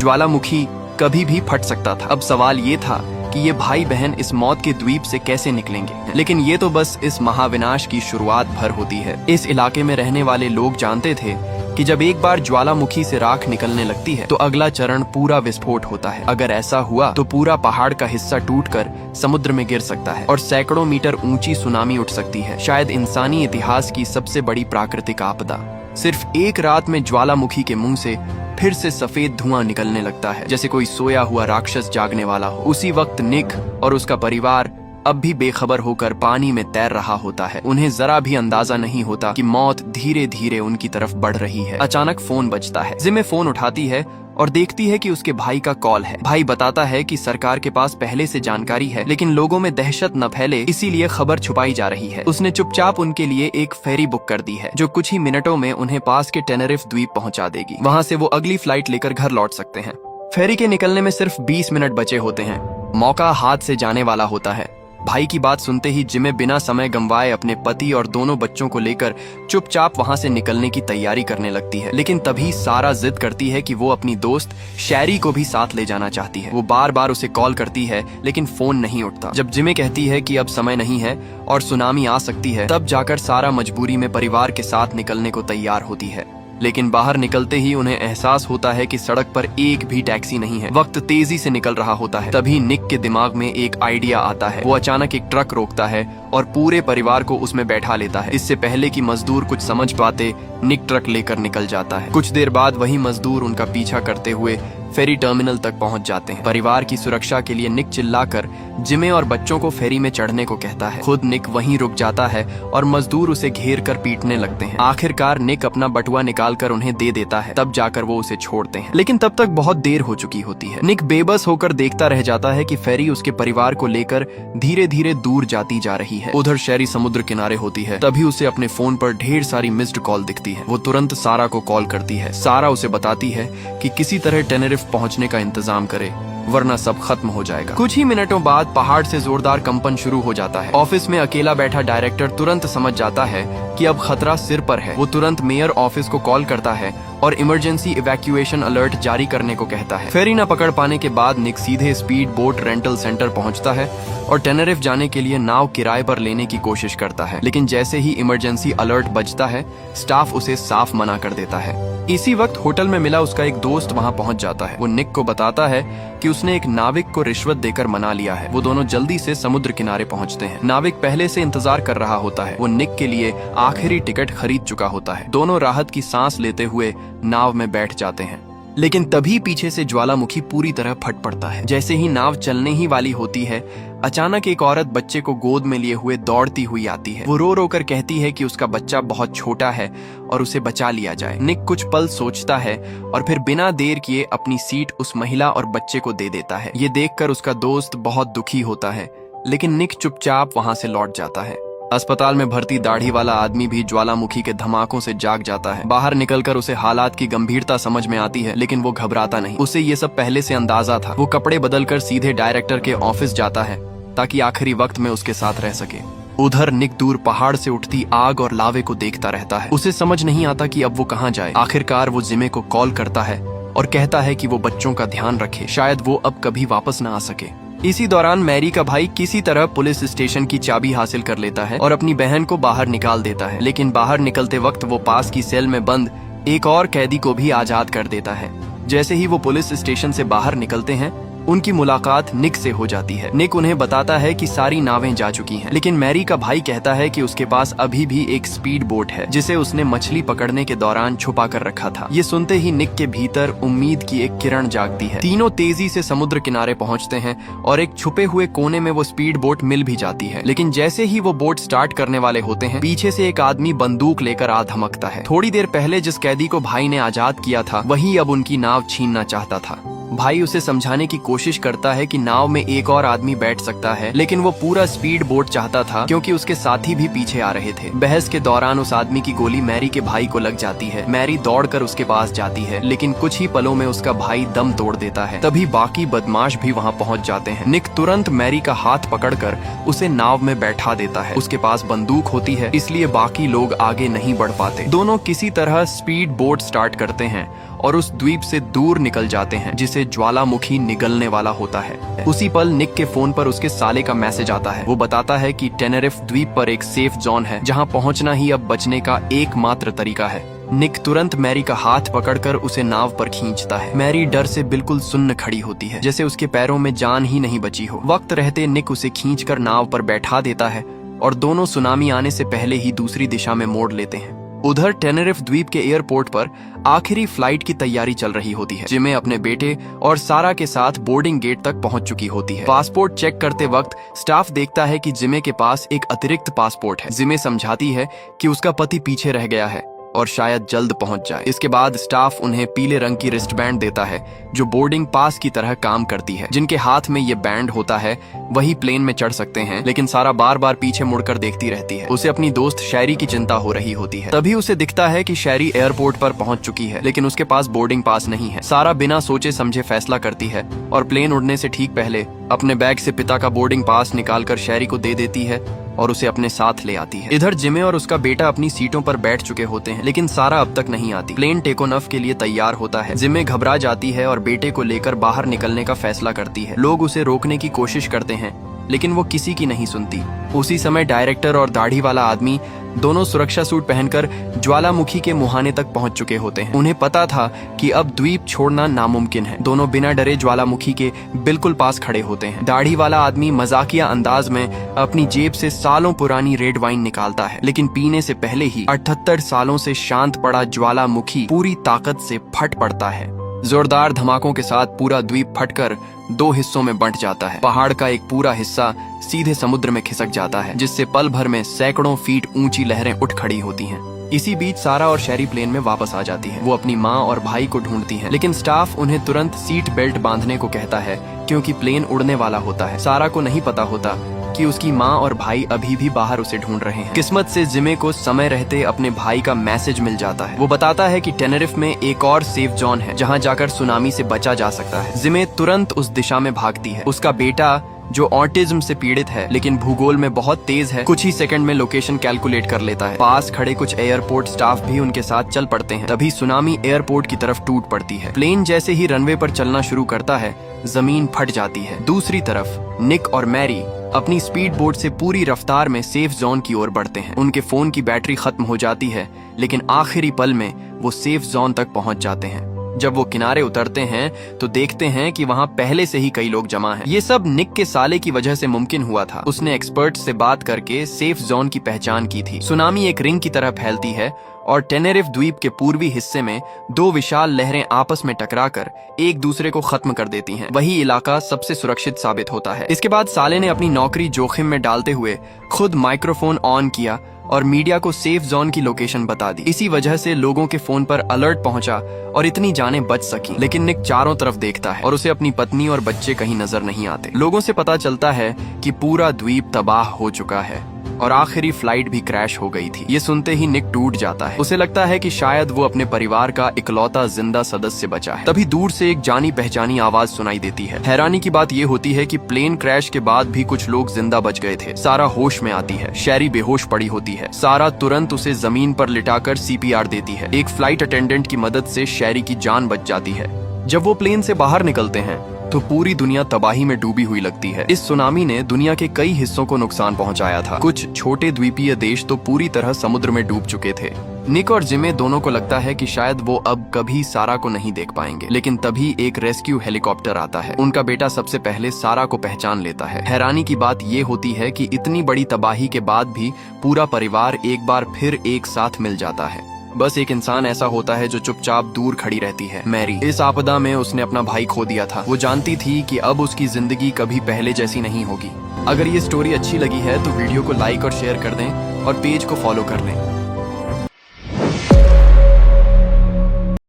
ज्वालामुखी कभी भी फट सकता था। अब सवाल ये था कि ये भाई बहन इस मौत के द्वीप से कैसे निकलेंगे। लेकिन ये तो बस इस महाविनाश की शुरुआत भर होती है। इस इलाके में रहने वाले लोग जानते थे कि जब एक बार ज्वालामुखी से राख निकलने लगती है तो अगला चरण पूरा विस्फोट होता है। अगर ऐसा हुआ तो पूरा पहाड़ का हिस्सा टूटकर समुद्र में गिर सकता है और सैकड़ों मीटर ऊंची सुनामी उठ सकती है, शायद इंसानी इतिहास की सबसे बड़ी प्राकृतिक आपदा। सिर्फ एक रात में ज्वालामुखी के मुंह से फिर से सफेद धुआं निकलने लगता है, जैसे कोई सोया हुआ राक्षस जागने वाला हो। उसी वक्त निक और उसका परिवार अब भी बेखबर होकर पानी में तैर रहा होता है। उन्हें जरा भी अंदाजा नहीं होता कि मौत धीरे धीरे उनकी तरफ बढ़ रही है। अचानक फोन बजता है। जिमे फोन उठाती है और देखती है कि उसके भाई का कॉल है। भाई बताता है कि सरकार के पास पहले से जानकारी है, लेकिन लोगों में दहशत न फैले इसीलिए खबर छुपाई जा रही है। उसने चुपचाप उनके लिए एक फेरी बुक कर दी है जो कुछ ही मिनटों में उन्हें पास के टेनरिफ द्वीप पहुंचा देगी। वहां से वो अगली फ्लाइट लेकर घर लौट सकते हैं। फेरी के निकलने में सिर्फ 20 मिनट बचे होते हैं। मौका हाथ से जाने वाला होता है। भाई की बात सुनते ही जिमे बिना समय गंवाए अपने पति और दोनों बच्चों को लेकर चुपचाप वहां से निकलने की तैयारी करने लगती है। लेकिन तभी सारा जिद करती है कि वो अपनी दोस्त शैरी को भी साथ ले जाना चाहती है। वो बार बार उसे कॉल करती है लेकिन फोन नहीं उठता। जब जिमे कहती है कि अब समय नहीं है और सुनामी आ सकती है, तब जाकर सारा मजबूरी में परिवार के साथ निकलने को तैयार होती है। लेकिन बाहर निकलते ही उन्हें एहसास होता है कि सड़क पर एक भी टैक्सी नहीं है। वक्त तेजी से निकल रहा होता है। तभी निक के दिमाग में एक आइडिया आता है। वो अचानक एक ट्रक रोकता है और पूरे परिवार को उसमें बैठा लेता है। इससे पहले कि मजदूर कुछ समझ पाते, निक ट्रक लेकर निकल जाता है। कुछ देर बाद वही मजदूर उनका पीछा करते हुए फेरी टर्मिनल तक पहुंच जाते हैं। परिवार की सुरक्षा के लिए निक चिल्लाकर जिमे और बच्चों को फेरी में चढ़ने को कहता है। खुद निक वहीं रुक जाता है और मजदूर उसे घेर कर पीटने लगते हैं। आखिरकार निक अपना बटुआ निकालकर उन्हें दे देता है, तब जाकर वो उसे छोड़ते हैं। लेकिन तब तक बहुत देर हो चुकी होती है। निक बेबस होकर देखता रह जाता है कि फेरी उसके परिवार को लेकर धीरे धीरे दूर जाती जा रही है। उधर शैरी समुद्र किनारे होती है। तभी उसे अपने फोन पर ढेर सारी मिस्ड कॉल दिखती है। वो तुरंत सारा को कॉल करती है। सारा उसे बताती है कि किसी तरह टेनेरिफ पहुंचने का इंतजाम करे, वरना सब खत्म हो जाएगा। कुछ ही मिनटों बाद पहाड़ से जोरदार कंपन शुरू हो जाता है। ऑफिस में अकेला बैठा डायरेक्टर तुरंत समझ जाता है कि अब खतरा सिर पर है। वो तुरंत मेयर ऑफिस को कॉल करता है और इमरजेंसी इवैक्यूएशन अलर्ट जारी करने को कहता है। फेरी न पकड़ पाने के बाद निक सीधे स्पीड बोट रेंटल सेंटर पहुंचता है और टेनेरिफ जाने के लिए नाव किराए पर लेने की कोशिश करता है। लेकिन जैसे ही इमरजेंसी अलर्ट बजता है, स्टाफ उसे साफ मना कर देता है। इसी वक्त होटल में मिला उसका एक दोस्त वहां पहुंच जाता है। वो निक को बताता है कि उसने एक नाविक को रिश्वत देकर मना लिया है। वो दोनों जल्दी से समुद्र किनारे पहुंचते हैं। नाविक पहले से इंतजार कर रहा होता है। वो निक के लिए आखिरी टिकट खरीद चुका होता है। दोनों राहत की सांस लेते हुए नाव में बैठ जाते हैं। लेकिन तभी पीछे से ज्वालामुखी पूरी तरह फट पड़ता है। जैसे ही नाव चलने ही वाली होती है, अचानक एक औरत बच्चे को गोद में लिए हुए दौड़ती हुई आती है। वो रो रो कर कहती है कि उसका बच्चा बहुत छोटा है और उसे बचा लिया जाए। निक कुछ पल सोचता है और फिर बिना देर किए अपनी सीट उस महिला और बच्चे को दे देता है। ये देखकर उसका दोस्त बहुत दुखी होता है, लेकिन निक चुपचाप वहां से लौट जाता है। अस्पताल में भर्ती दाढ़ी वाला आदमी भी ज्वालामुखी के धमाकों से जाग जाता है। बाहर निकलकर उसे हालात की गंभीरता समझ में आती है, लेकिन वो घबराता नहीं। उसे ये सब पहले से अंदाजा था। वो कपड़े बदलकर सीधे डायरेक्टर के ऑफिस जाता है ताकि आखिरी वक्त में उसके साथ रह सके। उधर निक दूर पहाड़ से उठती आग और लावे को देखता रहता है। उसे समझ नहीं आता कि अब वो कहाँ जाए। आखिरकार वो जिमे को कॉल करता है और कहता है कि वो बच्चों का ध्यान रखे, शायद वो अब कभी वापस न आ सके। इसी दौरान मैरी का भाई किसी तरह पुलिस स्टेशन की चाबी हासिल कर लेता है और अपनी बहन को बाहर निकाल देता है। लेकिन बाहर निकलते वक्त वो पास की सेल में बंद एक और कैदी को भी आजाद कर देता है। जैसे ही वो पुलिस स्टेशन से बाहर निकलते हैं, उनकी मुलाकात निक से हो जाती है। निक उन्हें बताता है कि सारी नावें जा चुकी हैं, लेकिन मैरी का भाई कहता है कि उसके पास अभी भी एक स्पीड बोट है जिसे उसने मछली पकड़ने के दौरान छुपा कर रखा था। ये सुनते ही निक के भीतर उम्मीद की एक किरण जागती है। तीनों तेजी से समुद्र किनारे पहुंचते हैं और एक छुपे हुए कोने में वो स्पीड बोट मिल भी जाती है। लेकिन जैसे ही वो बोट स्टार्ट करने वाले होते हैं, पीछे से एक आदमी बंदूक लेकर आ धमकता है। थोड़ी देर पहले जिस कैदी को भाई ने आजाद किया था, वही अब उनकी नाव छीनना चाहता था। भाई उसे समझाने की कोशिश करता है कि नाव में एक और आदमी बैठ सकता है, लेकिन वो पूरा स्पीड बोट चाहता था क्योंकि उसके साथी भी पीछे आ रहे थे। बहस के दौरान उस आदमी की गोली मैरी के भाई को लग जाती है। मैरी दौड़कर उसके पास जाती है, लेकिन कुछ ही पलों में उसका भाई दम तोड़ देता है। तभी बाकी बदमाश भी वहाँ पहुँच जाते हैं। निक तुरंत मैरी का हाथ पकड़कर उसे नाव में बैठा देता है। उसके पास बंदूक होती है, इसलिए बाकी लोग आगे नहीं बढ़ पाते। दोनों किसी तरह स्पीड बोट स्टार्ट करते हैं और उस द्वीप से दूर निकल जाते हैं जिसे ज्वालामुखी निगलने वाला होता है। उसी पल निक के फोन पर उसके साले का मैसेज आता है। वो बताता है कि टेनेरिफ द्वीप पर एक सेफ जोन है जहाँ पहुँचना ही अब बचने का एकमात्र तरीका है। निक तुरंत मैरी का हाथ पकड़कर उसे नाव पर खींचता है। मैरी डर से बिल्कुल सुन्न खड़ी होती है, जैसे उसके पैरों में जान ही नहीं बची हो। वक्त रहते निक उसे खींचकर नाव पर बैठा देता है और दोनों सुनामी आने से पहले ही दूसरी दिशा में मोड़ लेते हैं। उधर टेनेरिफ द्वीप के एयरपोर्ट पर आखिरी फ्लाइट की तैयारी चल रही होती है। जिमे अपने बेटे और सारा के साथ बोर्डिंग गेट तक पहुंच चुकी होती है। पासपोर्ट चेक करते वक्त स्टाफ देखता है कि जिमे के पास एक अतिरिक्त पासपोर्ट है। जिमे समझाती है कि उसका पति पीछे रह गया है और शायद जल्द पहुंच जाए। इसके बाद स्टाफ उन्हें पीले रंग की रिस्ट बैंड देता है जो बोर्डिंग पास की तरह काम करती है। जिनके हाथ में ये बैंड होता है वही प्लेन में चढ़ सकते हैं। लेकिन सारा बार बार पीछे मुड़कर देखती रहती है। उसे अपनी दोस्त शैरी की चिंता हो रही होती है। तभी उसे दिखता है कि शैरी एयरपोर्ट पर पहुंच चुकी है, लेकिन उसके पास बोर्डिंग पास नहीं है। सारा बिना सोचे समझे फैसला करती है और प्लेन उड़ने से ठीक पहले अपने बैग से पिता का बोर्डिंग पास निकालकर शैरी को दे देती है और उसे अपने साथ ले आती है। इधर जिमे और उसका बेटा अपनी सीटों पर बैठ चुके होते हैं, लेकिन सारा अब तक नहीं आती। प्लेन टेक ऑफ के लिए तैयार होता है। जिमे घबरा जाती है और बेटे को लेकर बाहर निकलने का फैसला करती है। लोग उसे रोकने की कोशिश करते हैं, लेकिन वो किसी की नहीं सुनती। उसी समय डायरेक्टर और दाढ़ी वाला आदमी दोनों सुरक्षा सूट पहनकर ज्वालामुखी के मुहाने तक पहुंच चुके होते हैं। उन्हें पता था कि अब द्वीप छोड़ना नामुमकिन है। दोनों बिना डरे ज्वालामुखी के बिल्कुल पास खड़े होते हैं। दाढ़ी वाला आदमी मजाकिया अंदाज में अपनी जेब से सालों पुरानी रेड वाइन निकालता है, लेकिन पीने से पहले ही 78 सालों से शांत पड़ा ज्वालामुखी पूरी ताकत से फट पड़ता है। जोरदार धमाकों के साथ पूरा द्वीप फटकर 2 हिस्सों में बंट जाता है। पहाड़ का एक पूरा हिस्सा सीधे समुद्र में खिसक जाता है, जिससे पल भर में सैकड़ों फीट ऊंची लहरें उठ खड़ी होती हैं। इसी बीच सारा और शैरी प्लेन में वापस आ जाती है। वो अपनी माँ और भाई को ढूंढती हैं, लेकिन स्टाफ उन्हें तुरंत सीट बेल्ट बांधने को कहता है क्योंकि प्लेन उड़ने वाला होता है। सारा को नहीं पता होता कि उसकी माँ और भाई अभी भी बाहर उसे ढूंढ रहे हैं। किस्मत से जिमे को समय रहते अपने भाई का मैसेज मिल जाता है। वो बताता है कि टेनेरिफ में एक और सेफ जोन है जहाँ जाकर सुनामी से बचा जा सकता है। जिमे तुरंत उस दिशा में भागती है। उसका बेटा जो ऑटिज्म से पीड़ित है लेकिन भूगोल में बहुत तेज है, कुछ ही सेकंड में लोकेशन कैलकुलेट कर लेता है। पास खड़े कुछ एयरपोर्ट स्टाफ भी उनके साथ चल पड़ते हैं। तभी सुनामी एयरपोर्ट की तरफ टूट पड़ती है। प्लेन जैसे ही रनवे पर चलना शुरू करता है, जमीन फट जाती है। दूसरी तरफ निक और मैरी अपनी स्पीड बोट से पूरी रफ्तार में सेफ जोन की ओर बढ़ते हैं। उनके फोन की बैटरी खत्म हो जाती है, लेकिन आखिरी पल में वो सेफ जोन तक पहुंच जाते हैं। जब वो किनारे उतरते हैं तो देखते हैं कि वहाँ पहले से ही कई लोग जमा हैं। ये सब निक के साले की वजह से मुमकिन हुआ था। उसने एक्सपर्ट से बात करके सेफ जोन की पहचान की थी। सुनामी एक रिंग की तरह फैलती है और टेनेरिफ द्वीप के पूर्वी हिस्से में 2 विशाल लहरें आपस में टकराकर एक दूसरे को खत्म कर देती हैं। वही इलाका सबसे सुरक्षित साबित होता है। इसके बाद साले ने अपनी नौकरी जोखिम में डालते हुए खुद माइक्रोफोन ऑन किया और मीडिया को सेफ जोन की लोकेशन बता दी। इसी वजह से लोगों के फोन पर अलर्ट पहुंचा और इतनी जानें बच सकी। लेकिन निक चारों तरफ देखता है और उसे अपनी पत्नी और बच्चे कहीं नजर नहीं आते। लोगों से पता चलता है कि पूरा द्वीप तबाह हो चुका है और आखिरी फ्लाइट भी क्रैश हो गई थी। ये सुनते ही निक टूट जाता है। उसे लगता है कि शायद वो अपने परिवार का इकलौता जिंदा सदस्य बचा है। तभी दूर से एक जानी पहचानी आवाज सुनाई देती है। हैरानी की बात ये होती है कि प्लेन क्रैश के बाद भी कुछ लोग जिंदा बच गए थे। सारा होश में आती है। शैरी बेहोश पड़ी होती है। सारा तुरंत उसे जमीन पर लिटाकर CPR देती है। एक फ्लाइट अटेंडेंट की मदद से शैरी की जान बच जाती है। जब वो प्लेन से बाहर निकलते हैं तो पूरी दुनिया तबाही में डूबी हुई लगती है। इस सुनामी ने दुनिया के कई हिस्सों को नुकसान पहुंचाया था। कुछ छोटे द्वीपीय देश तो पूरी तरह समुद्र में डूब चुके थे। निक और जिमे दोनों को लगता है कि शायद वो अब कभी सारा को नहीं देख पाएंगे। लेकिन तभी एक रेस्क्यू हेलीकॉप्टर आता है। उनका बेटा सबसे पहले सारा को पहचान लेता है। हैरानी की बात ये होती है कि इतनी बड़ी तबाही के बाद भी पूरा परिवार एक बार फिर एक साथ मिल जाता है। बस एक इंसान ऐसा होता है जो चुपचाप दूर खड़ी रहती है, मैरी। इस आपदा में उसने अपना भाई खो दिया था। वो जानती थी कि अब उसकी जिंदगी कभी पहले जैसी नहीं होगी। अगर ये स्टोरी अच्छी लगी है तो वीडियो को लाइक और शेयर कर दें और पेज को फॉलो कर लें।